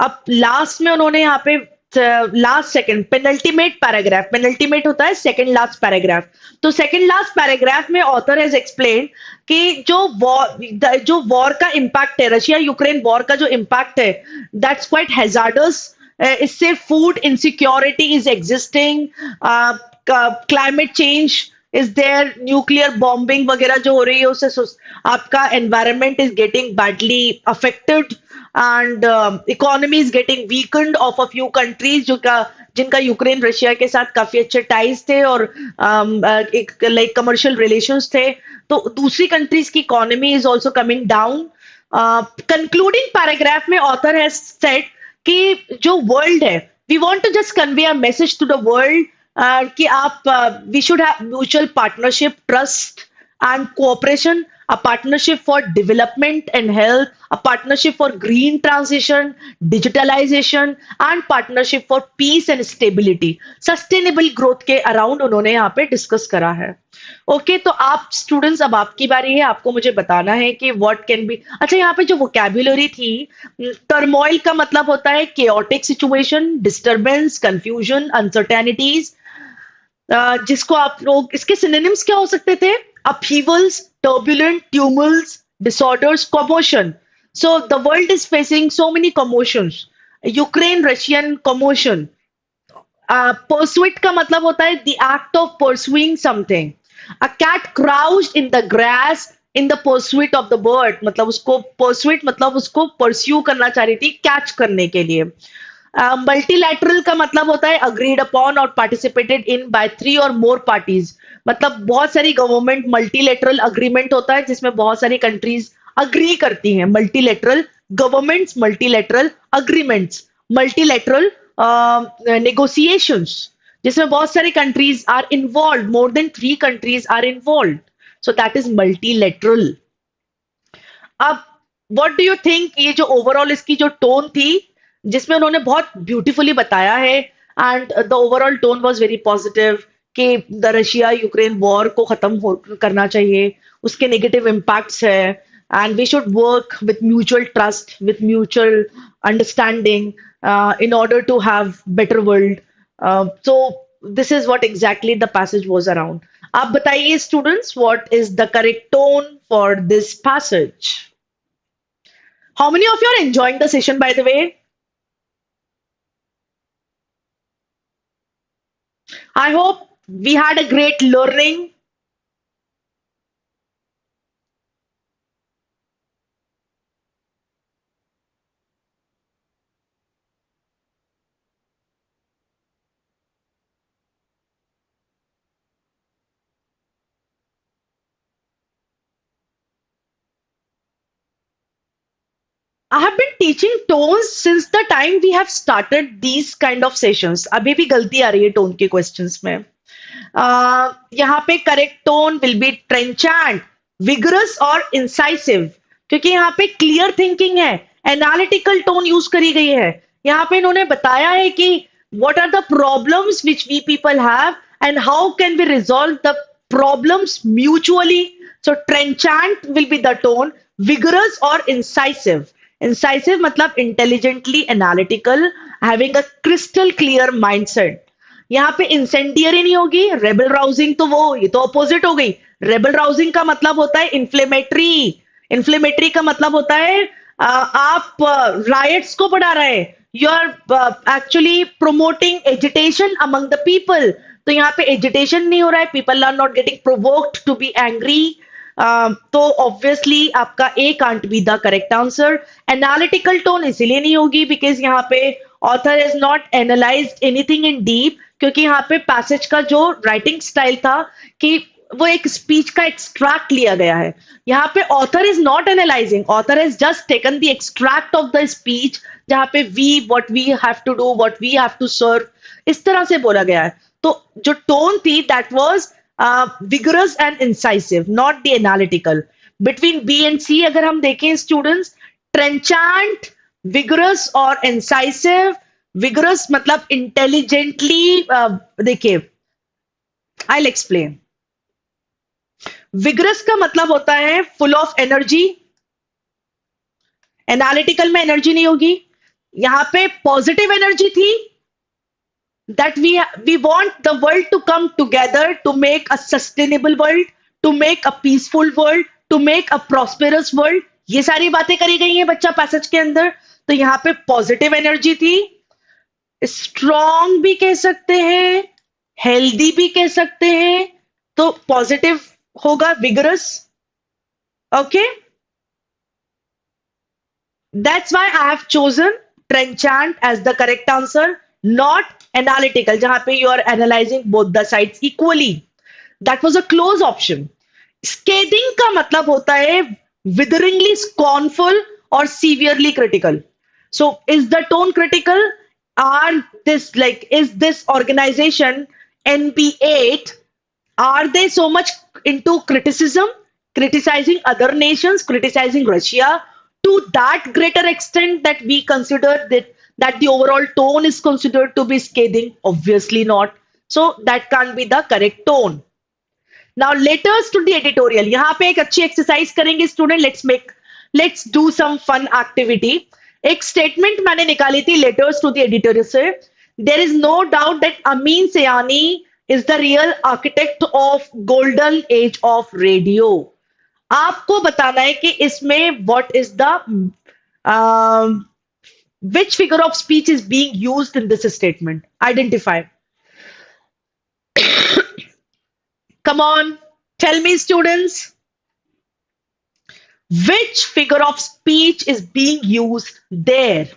अब लास्ट में उन्होंने यहाँ पे last second penultimate paragraph, penultimate होता है सेकंड लास्ट पैराग्राफ, तो सेकंड लास्ट पैराग्राफ में ऑथर हैज एक्सप्लेन कि जो वॉर का इम्पैक्ट है, रशिया यूक्रेन वॉर का जो इम्पैक्ट है, दैट्स क्वाइट हैजार्डस. इससे food insecurity is existing, climate change is there, nuclear bombing वगैरह जो हो रही है उससे आपका environment is getting badly affected and economy is getting weakened of a few countries जो का जिनका यूक्रेन रशिया के साथ काफी अच्छे टाइज थे और एक लाइक कमर्शियल रिलेशंस थे, तो दूसरी कंट्रीज की economy is also coming down. Concluding paragraph में ऑथर हैज सेड कि जो वर्ल्ड है, we want to just convey a message to the world कि आप, we should have mutual partnership, trust and cooperation, a partnership for development and health, a partnership for green transition, digitalization, and partnership for peace and stability. Sustainable growth के around उन्होंने यहाँ पे discuss करा है. Okay, तो आप students, अब आपकी बारी है, आपको मुझे बताना है कि व्हाट कैन बी. अच्छा, यहाँ पे जो वोकैब्युलरी थी, टर्मोइल का मतलब होता है chaotic situation, disturbance, confusion, uncertainties, जिसको आप लोग, इसके सिनोनिम्स क्या हो सकते थे? Upheavals, turbulent, tumults, disorders, commotion. So the world is facing so many commotions. Ukraine Russian commotion. Pursuit का मतलब होता है the act of pursuing something. A cat crouched in the grass in the pursuit of the bird. मतलब उसको pursuit मतलब उसको pursue करना चाह रही थी, catch करने के लिए. मल्टीलैटरल का मतलब होता है अग्रीड अपॉन और पार्टिसिपेटेड इन बाय 3 और मोर पार्टीज. मतलब बहुत सारी गवर्नमेंट, मल्टीलैटरल अग्रीमेंट होता है जिसमें बहुत सारी कंट्रीज अग्री करती हैं. Multilateral governments, multilateral agreements, multilateral negotiations जिसमें बहुत सारी countries are involve, more than 3 countries are involve, so that is multilateral. अब व्हाट डू यू थिंक, ये जो ओवरऑल इसकी जो टोन थी, जिसमें उन्होंने बहुत ब्यूटीफुली बताया है, and the overall tone was very positive कि द रशिया यूक्रेन वॉर को खत्म करना चाहिए, उसके नेगेटिव इम्पैक्ट्स है, and we should work with mutual trust, with mutual understanding in order to have better world. So this is what exactly the passage was around. आप बताइए students, what is the correct tone for this passage? How many of you are enjoying the session, by the way? I hope we had a great learning. I have been teaching tones since the time we have started these kind of sessions. अभी भी गलती आ रही है tone के questions में. यहाँ पे correct tone will be trenchant, vigorous और इंसाइसिव, क्योंकि यहाँ पे क्लियर थिंकिंग है, एनालिटिकल टोन यूज करी गई है. यहाँ पे इन्होंने बताया है कि what are the problems which we people have and how can we resolve the problems mutually. So trenchant will be the tone, vigorous or incisive. Incisive मतलब intelligently analytical, having a crystal clear mindset. यहाँ पे incendiary नहीं होगी. Rebel rousing तो वो, ये तो opposite हो गई. रेबल राउजिंग का मतलब होता है इन्फ्लेमेटरी. इन्फ्लेमेटरी का मतलब होता है आप राइट्स को बढ़ा रहे हैं. You are actually promoting agitation among the people. तो यहाँ पे एजिटेशन नहीं हो रहा है. People are not getting provoked to be angry. तो ऑब्वियसली आपका A can't be the correct answer. Analytical tone इसीलिए नहीं होगी बिकॉज यहाँ पे author is not analysed anything in deep, क्योंकि यहाँ पे पैसेज का जो राइटिंग स्टाइल था कि वो एक स्पीच का एक्सट्रैक्ट लिया गया है. यहाँ पे author is not analysing, author has just taken the extract of the speech, जहाँ पे we what we have to do, what we have to serve, इस तरह से बोला गया है. तो जो टोन थी that was vigorous and incisive, not the analytical. Between B and C अगर हम देखें स्टूडेंट्स, trenchant, vigorous और incisive. Vigorous मतलब intelligently, देखिए I'll explain. Vigorous का मतलब होता है full of energy. Analytical में एनर्जी नहीं होगी. यहाँ पे पॉजिटिव एनर्जी थी, that we want the world to come together to make a sustainable world, to make a peaceful world, to make a prosperous world. ये सारी बातें करी गई हैं बच्चा पैसेज के अंदर. तो यहाँ पे पॉजिटिव एनर्जी थी, स्ट्रॉन्ग भी कह सकते हैं, हेल्दी भी कह सकते हैं. तो पॉजिटिव होगा vigorous. Okay, that's why I have chosen trenchant as the correct answer, not analytical, जहां पे you are analyzing both the sides equally. That was a close option. Scathing का मतलब होता है witheringly scornful or severely critical. So is the tone critical? Is this organization NP8, are they so much into criticism, criticizing other nations, criticizing Russia to that greater extent that we consider that the overall tone is considered to be scathing? Obviously not. So that can't be the correct tone. Now letters to the editorial. यहाँ पे एक अच्छी exercise करेंगे student. Let's do some fun activity. एक statement मैंने निकाली थी letters to the editorial से. There is no doubt that Amin Sayani is the real architect of golden age of radio. आपको बताना है कि इसमें what is the which figure of speech is being used in this statement. Identify. Come on, tell me students, which figure of speech is being used there?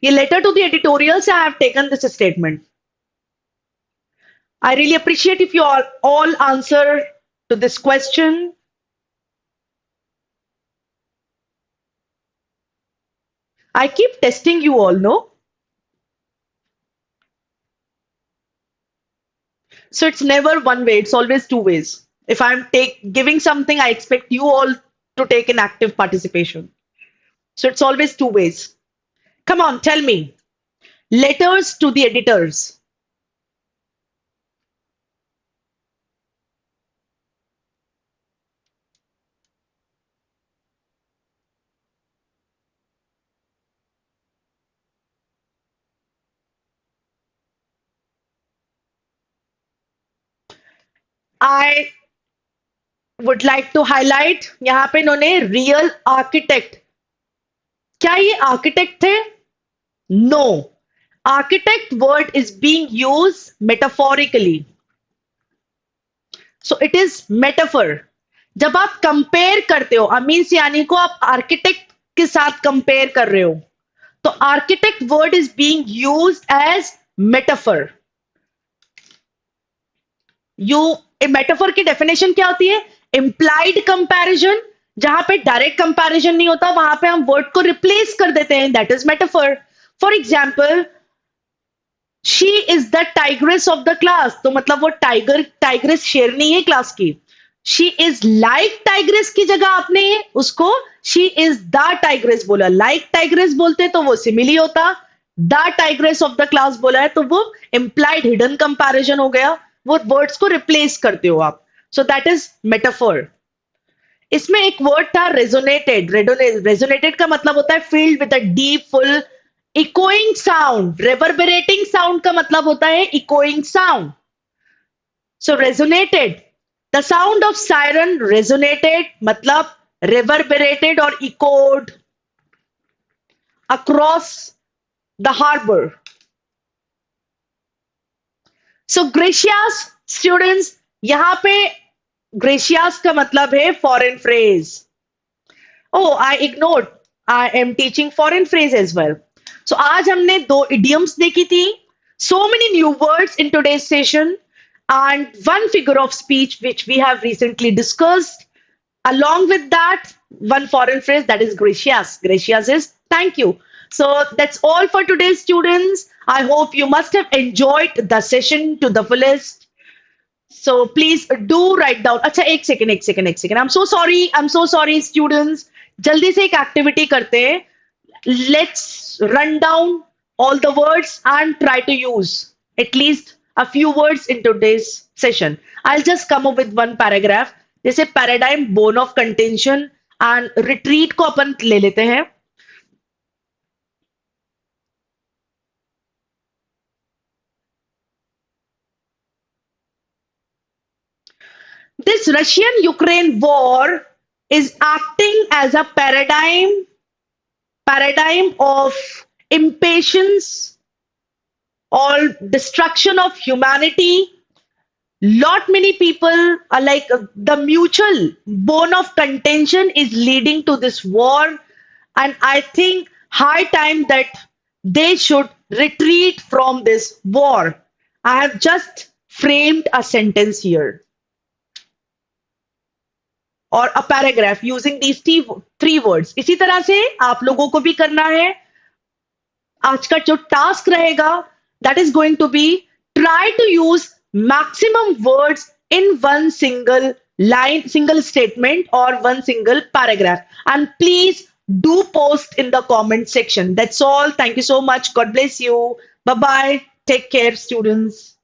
ये letter to the editorial से I have taken this statement. I really appreciate if you all answer to this question. I keep testing you all, no? So it's never one way, it's always two ways. If I'm giving something, I expect you all to take an active participation. So it's always two ways. Come on, tell me. Letters to the editors. I would like to highlight, यहाँ पे इन्होंने real architect. क्या ये architect थे? No. Architect word is being used metaphorically. So it is metaphor. जब आप compare करते हो, अमीन सियानी को आप आर्किटेक्ट के साथ कंपेयर कर रहे हो, तो architect word is being used as metaphor. You metaphor की डेफिनेशन क्या होती है? इम्प्लाइड कंपैरिजन, जहां पे डायरेक्ट कंपैरिजन नहीं होता वहां पे हम वर्ड को रिप्लेस कर देते हैं, that is metaphor. For example, she is the tigress of the class, तो मतलब वो टाइग्रेस शेरनी है क्लास की. शी इज लाइक टाइग्रेस की जगह आपने उसको शी इज द टाइग्रेस बोला. लाइक टाइग्रेस बोलते तो वो सिमिली होता. The tigress of the class बोला है तो वो इंप्लाइड हिडन कंपैरिजन हो गया. वो वर्ड्स को रिप्लेस करते हो आप. सो दैट इज मेटाफर. इसमें एक वर्ड था रेजोनेटेड. रेजोनेटेड का मतलब होता है filled with a deep full echoing sound. Reverberating sound का मतलब होता है echoing sound. So resonated, the sound of siren resonated मतलब reverberated or echoed across the harbor. So gracious students, यहां पे gracious का मतलब है foreign phrase. Oh, I ignored. I am teaching foreign phrase as well. So आज हमने दो idioms देखी थी. So many new words in today's session and one figure of speech which we have recently discussed. Along with that, one foreign phrase that is gracious. Gracious is thank you. So that's all for today, students. I hope you must have enjoyed the session to the fullest. So please do write down. अच्छा एक second. I'm so sorry, students. जल्दी से एक activity करते हैं. Let's run down all the words and try to use at least a few words in today's session. I'll just come up with one paragraph. जैसे paradigm, bone of contention and retreat को अपन ले लेते हैं. This Russian-Ukraine war is acting as a paradigm of impatience or destruction of humanity. Lot many people are like the mutual bone of contention is leading to this war, and I think high time that they should retreat from this war. I have just framed a sentence here or a paragraph using these three words. इसी तरह से आप लोगों को भी करना है. आज का जो टास्क रहेगा that is going to be try to use maximum words in one single line, single statement or one single paragraph, and please do post in the comment section. That's all. Thank you so much. God bless you. Bye bye. Take care, students.